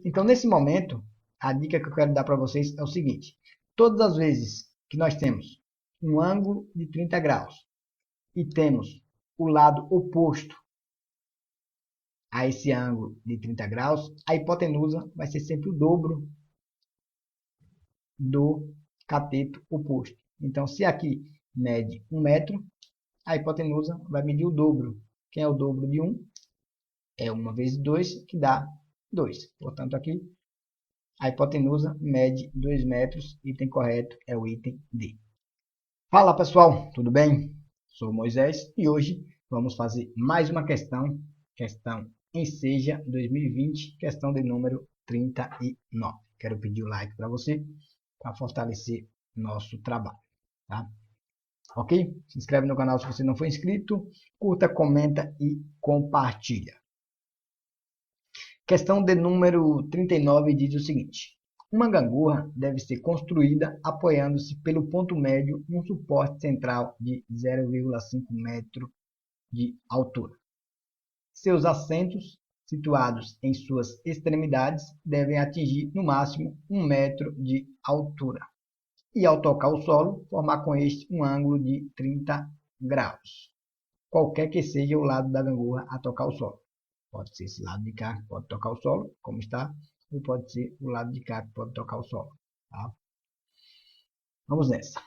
Então, nesse momento, a dica que eu quero dar para vocês é o seguinte. Todas as vezes que nós temos um ângulo de 30 graus e temos o lado oposto a esse ângulo de 30 graus, a hipotenusa vai ser sempre o dobro do cateto oposto. Então, se aqui mede 1 metro, a hipotenusa vai medir o dobro. Quem é o dobro de 1? É 1 vezes 2, que dá 2. Portanto, aqui a hipotenusa mede 2 metros. Item correto é o item D. Fala pessoal, tudo bem? Sou Moisés e hoje vamos fazer mais uma questão Enseja 2020, questão de número 39. Quero pedir o like para você, para fortalecer nosso trabalho, tá? Ok? Se inscreve no canal se você não for inscrito, curta, comenta e compartilha. Questão de número 39 diz o seguinte. Uma gangorra deve ser construída apoiando-se pelo ponto médio num suporte central de 0,5 metro de altura. Seus assentos, situados em suas extremidades, devem atingir no máximo 1 metro de altura. E ao tocar o solo, formar com este um ângulo de 30 graus. Qualquer que seja o lado da gangorra a tocar o solo. Pode ser esse lado de cá que pode tocar o solo, como está, ou pode ser o lado de cá que pode tocar o solo. Tá? Vamos nessa.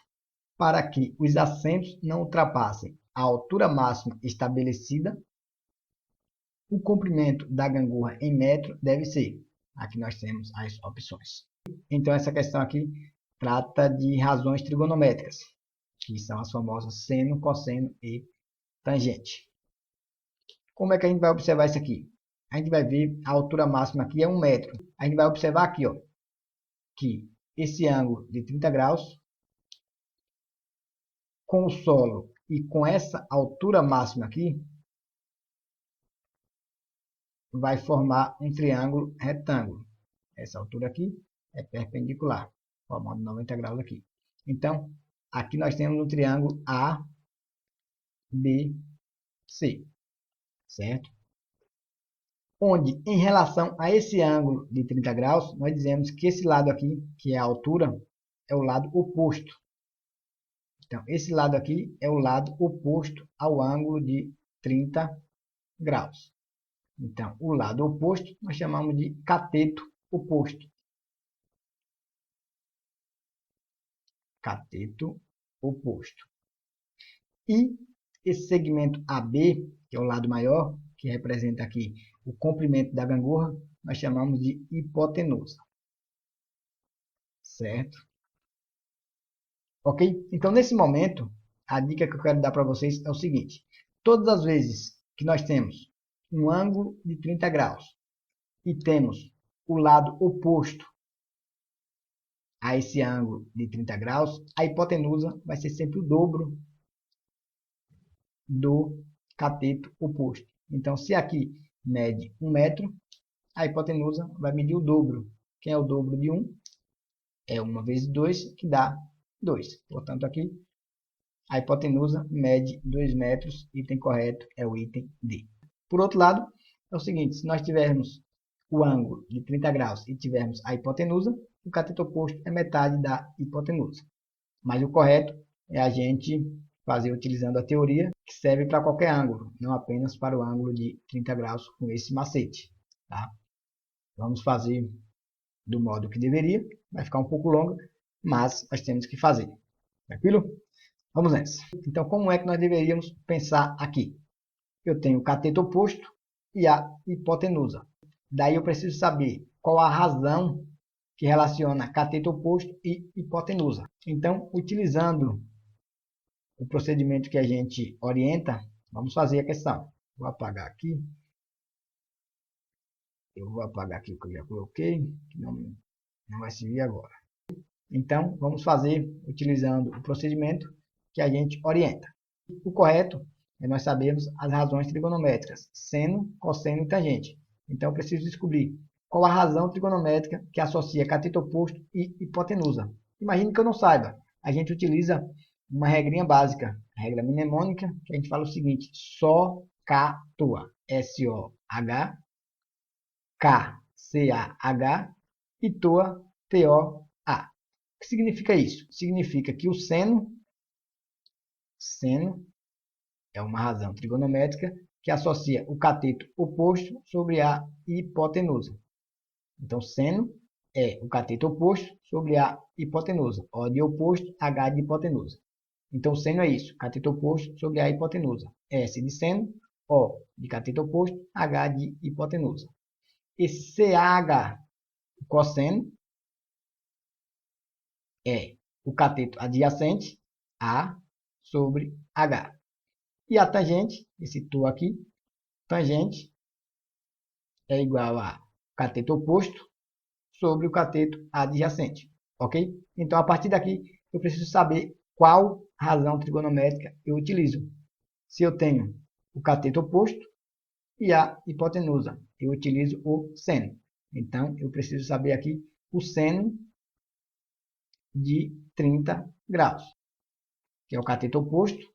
Para que os assentos não ultrapassem a altura máxima estabelecida, o comprimento da gangorra em metro deve ser. Aqui nós temos as opções. Então, essa questão aqui trata de razões trigonométricas, que são as famosas seno, cosseno e tangente. Como é que a gente vai observar isso aqui? A gente vai ver a altura máxima aqui é 1 metro. A gente vai observar aqui, ó, que esse ângulo de 30 graus, com o solo e com essa altura máxima aqui, vai formar um triângulo retângulo. Essa altura aqui é perpendicular, formando 90 graus aqui. Então, aqui nós temos um triângulo ABC, certo? Onde, em relação a esse ângulo de 30 graus, nós dizemos que esse lado aqui, que é a altura, é o lado oposto. Então, esse lado aqui é o lado oposto ao ângulo de 30 graus. Então, o lado oposto nós chamamos de cateto oposto. Cateto oposto. E esse segmento AB, que é o lado maior, que representa aqui o comprimento da gangorra, nós chamamos de hipotenusa. Certo? Ok? Então, nesse momento, a dica que eu quero dar para vocês é o seguinte. Todas as vezes que nós temos um ângulo de 30 graus e temos o lado oposto a esse ângulo de 30 graus, a hipotenusa vai ser sempre o dobro do cateto oposto. Então, se aqui mede 1 metro, a hipotenusa vai medir o dobro. Quem é o dobro de 1? É 1 vezes 2, que dá 2. Portanto, aqui a hipotenusa mede 2 metros. Item correto é o item D. Por outro lado, é o seguinte, se nós tivermos o ângulo de 30 graus e tivermos a hipotenusa, o cateto oposto é metade da hipotenusa. Mas o correto é a gente fazer utilizando a teoria, que serve para qualquer ângulo, não apenas para o ângulo de 30 graus com esse macete. Tá? Vamos fazer do modo que deveria, vai ficar um pouco longa, mas nós temos que fazer. Tranquilo? Vamos nessa. Então, como é que nós deveríamos pensar aqui? Eu tenho o cateto oposto e a hipotenusa. Daí eu preciso saber qual a razão que relaciona cateto oposto e hipotenusa. Então, utilizando o procedimento que a gente orienta, vamos fazer a questão. Vou apagar aqui. Eu vou apagar aqui o que eu já coloquei, que não vai servir agora. Então, vamos fazer utilizando o procedimento que a gente orienta. O correto é nós sabermos as razões trigonométricas, seno, cosseno e tangente. Então, eu preciso descobrir qual a razão trigonométrica que associa cateto oposto e hipotenusa. Imagine que eu não saiba. A gente utiliza uma regrinha básica, a regra mnemônica, que a gente fala o seguinte, SOHCAHTOA, S-O-H-C-A-H-T-O-A, CAH e TOA, TOA. O que significa isso? Significa que o seno é uma razão trigonométrica que associa o cateto oposto sobre a hipotenusa. Então, seno é o cateto oposto sobre a hipotenusa. O de oposto, H de hipotenusa. Então, seno é isso, cateto oposto sobre a hipotenusa. S de seno, O de cateto oposto, H de hipotenusa. Esse CAH, o cosseno, é o cateto adjacente, A sobre H. E a tangente, esse TOA aqui, tangente é igual a cateto oposto sobre o cateto adjacente, ok? Então, a partir daqui, eu preciso saber qual razão trigonométrica eu utilizo. Se eu tenho o cateto oposto e a hipotenusa, eu utilizo o seno. Então, eu preciso saber aqui o seno de 30 graus, que é o cateto oposto,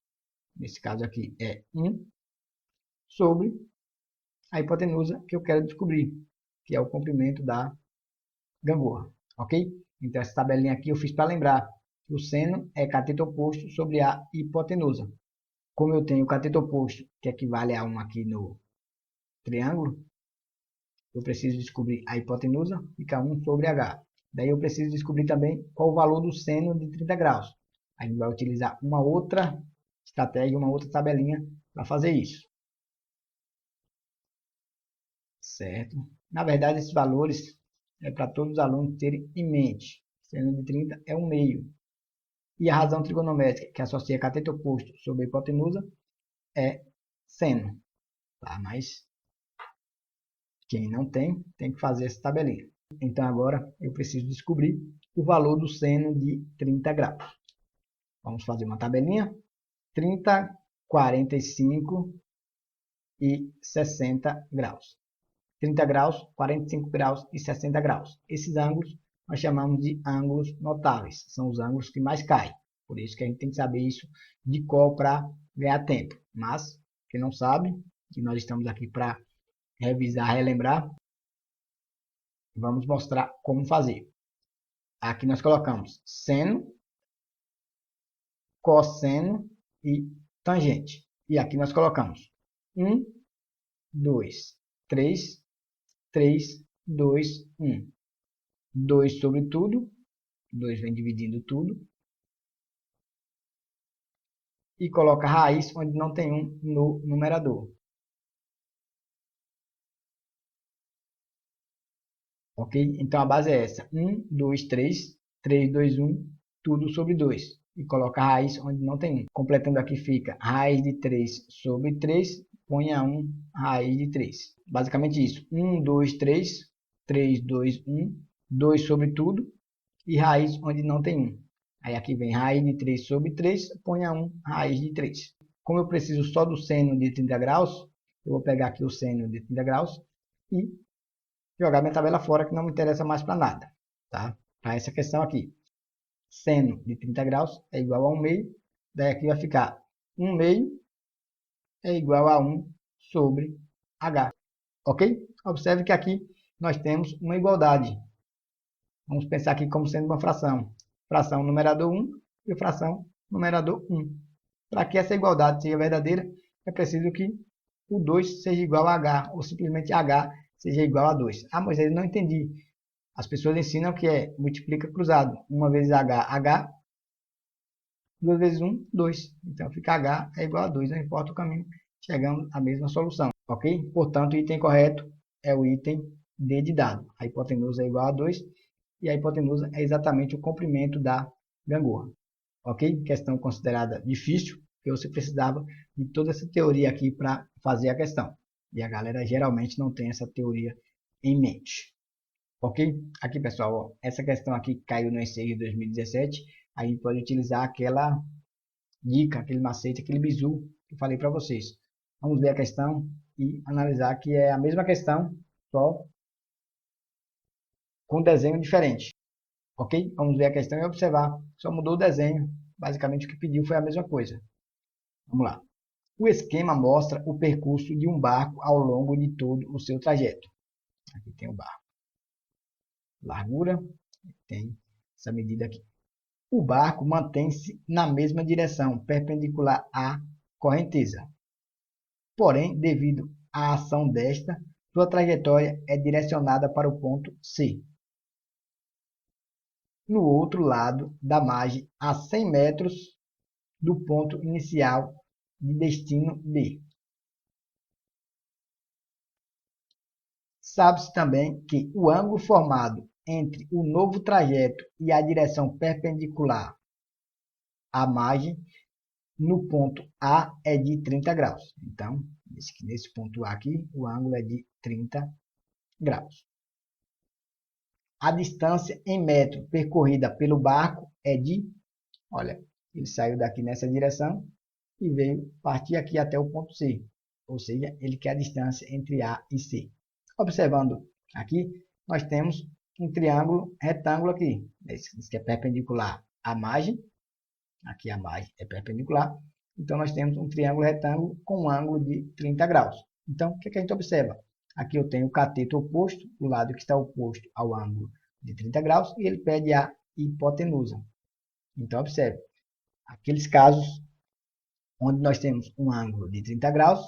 nesse caso aqui é 1, sobre a hipotenusa que eu quero descobrir, que é o comprimento da gangorra, ok? Então, essa tabelinha aqui eu fiz para lembrar que o seno é cateto oposto sobre a hipotenusa. Como eu tenho o cateto oposto, que equivale a 1 aqui no triângulo, eu preciso descobrir a hipotenusa, fica 1 sobre H. Daí eu preciso descobrir também qual o valor do seno de 30 graus. A gente vai utilizar uma outra estratégia, uma outra tabelinha para fazer isso. Certo? Na verdade, esses valores é para todos os alunos terem em mente. Seno de 30 é 1/2. E a razão trigonométrica que associa cateto oposto sobre a hipotenusa é seno. Tá? Mas quem não tem, tem que fazer essa tabelinha. Então agora eu preciso descobrir o valor do seno de 30 graus. Vamos fazer uma tabelinha. 30, 45 e 60 graus. 30 graus, 45 graus e 60 graus. Esses ângulos nós chamamos de ângulos notáveis. São os ângulos que mais caem. Por isso que a gente tem que saber isso de cor para ganhar tempo. Mas, quem não sabe, que nós estamos aqui para revisar, relembrar, vamos mostrar como fazer. Aqui nós colocamos seno, cosseno e tangente. E aqui nós colocamos 1, 2, 3, 3, 2, 1. 2 sobre tudo. 2 vem dividindo tudo. E coloca a raiz onde não tem 1 no numerador. Ok? Então a base é essa. 1, 2, 3, 3, 2, 1, tudo sobre 2. E coloca a raiz onde não tem 1. Completando aqui fica raiz de 3 sobre 3, põe a 1 raiz de 3. Basicamente isso. 1, 2, 3, 3, 2, 1, 2 sobre tudo e raiz onde não tem 1. Aí aqui vem raiz de 3 sobre 3, põe a 1 raiz de 3. Como eu preciso só do seno de 30 graus, eu vou pegar aqui o seno de 30 graus e jogar minha tabela fora, que não me interessa mais para nada, tá? Para essa questão aqui. Seno de 30 graus é igual a 1/2. Daí aqui vai ficar 1/2 é igual a 1 sobre H. Ok? Observe que aqui nós temos uma igualdade. Vamos pensar aqui como sendo uma fração. Fração numerador 1 e fração numerador 1. Para que essa igualdade seja verdadeira, é preciso que o 2 seja igual a H, ou simplesmente H seja igual a 2. Ah, mas eu não entendi. As pessoas ensinam que é multiplica cruzado. 1 vezes H, H. 2 vezes 1, 2. Então fica H é igual a 2. Não importa o caminho, chegamos à mesma solução. Ok? Portanto, o item correto é o item D de dado. A hipotenusa é igual a 2. E a hipotenusa é exatamente o comprimento da gangorra. Ok? Questão considerada difícil, porque você precisava de toda essa teoria aqui para fazer a questão. E a galera geralmente não tem essa teoria em mente. Ok? Aqui, pessoal, ó, essa questão aqui caiu no Enem de 2017. A gente pode utilizar aquela dica, aquele macete, aquele bizu que eu falei para vocês. Vamos ver a questão e analisar que é a mesma questão, só com desenho diferente. Ok? Vamos ver a questão e observar. Só mudou o desenho. Basicamente o que pediu foi a mesma coisa. Vamos lá. O esquema mostra o percurso de um barco ao longo de todo o seu trajeto. Aqui tem o barco. largura, tem essa medida aqui. O barco mantém-se na mesma direção, perpendicular à correnteza. Porém, devido à ação desta, sua trajetória é direcionada para o ponto C, no outro lado da margem, a 100 metros do ponto inicial de destino B. Sabe-se também que o ângulo formado entre o novo trajeto e a direção perpendicular à margem no ponto A é de 30 graus. Então, nesse ponto A aqui, o ângulo é de 30 graus. A distância em metro percorrida pelo barco é de, olha, ele saiu daqui nessa direção e veio partir aqui até o ponto C. Ou seja, ele quer a distância entre A e C. Observando aqui, nós temos um triângulo retângulo aqui. Esse que é perpendicular à margem. Aqui a margem é perpendicular. Então, nós temos um triângulo retângulo com um ângulo de 30 graus. Então, o que a gente observa? Aqui eu tenho o cateto oposto, o lado que está oposto ao ângulo de 30 graus, e ele pede a hipotenusa. Então, observe, aqueles casos onde nós temos um ângulo de 30 graus,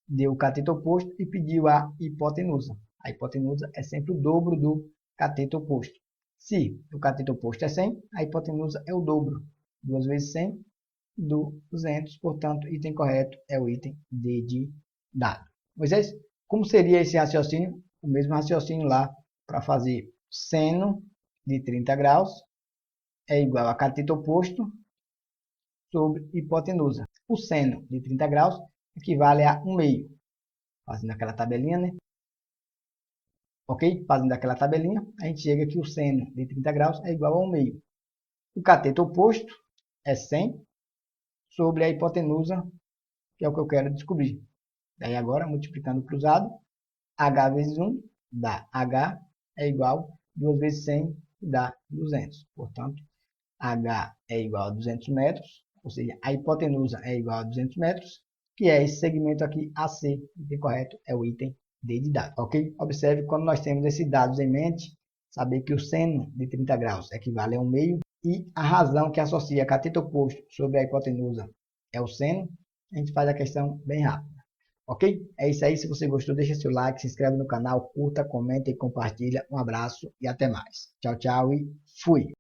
deu o cateto oposto e pediu a hipotenusa. A hipotenusa é sempre o dobro do cateto oposto. Se o cateto oposto é 100, a hipotenusa é o dobro. 2 vezes 100, 200. Portanto, o item correto é o item D de dado. Moisés, como seria esse raciocínio? O mesmo raciocínio lá para fazer seno de 30 graus é igual a cateto oposto sobre hipotenusa. O seno de 30 graus equivale a 1 meio. Fazendo aquela tabelinha, né? Ok? Fazendo aquela tabelinha, a gente chega que o seno de 30 graus é igual a 1 meio. O cateto oposto é 100 sobre a hipotenusa, que é o que eu quero descobrir. Daí agora, multiplicando cruzado, h vezes 1 dá h é igual a 2 vezes 100 dá 200. Portanto, h é igual a 200 metros, ou seja, a hipotenusa é igual a 200 metros, que é esse segmento aqui AC. O item correto é o item D de dado, ok? Observe, quando nós temos esses dados em mente, saber que o seno de 30 graus equivale a 1 meio, e a razão que associa cateto oposto sobre a hipotenusa é o seno, a gente faz a questão bem rápida. Ok? É isso aí. Se você gostou, deixa seu like, se inscreve no canal, curta, comenta e compartilha. Um abraço e até mais. Tchau, tchau e fui!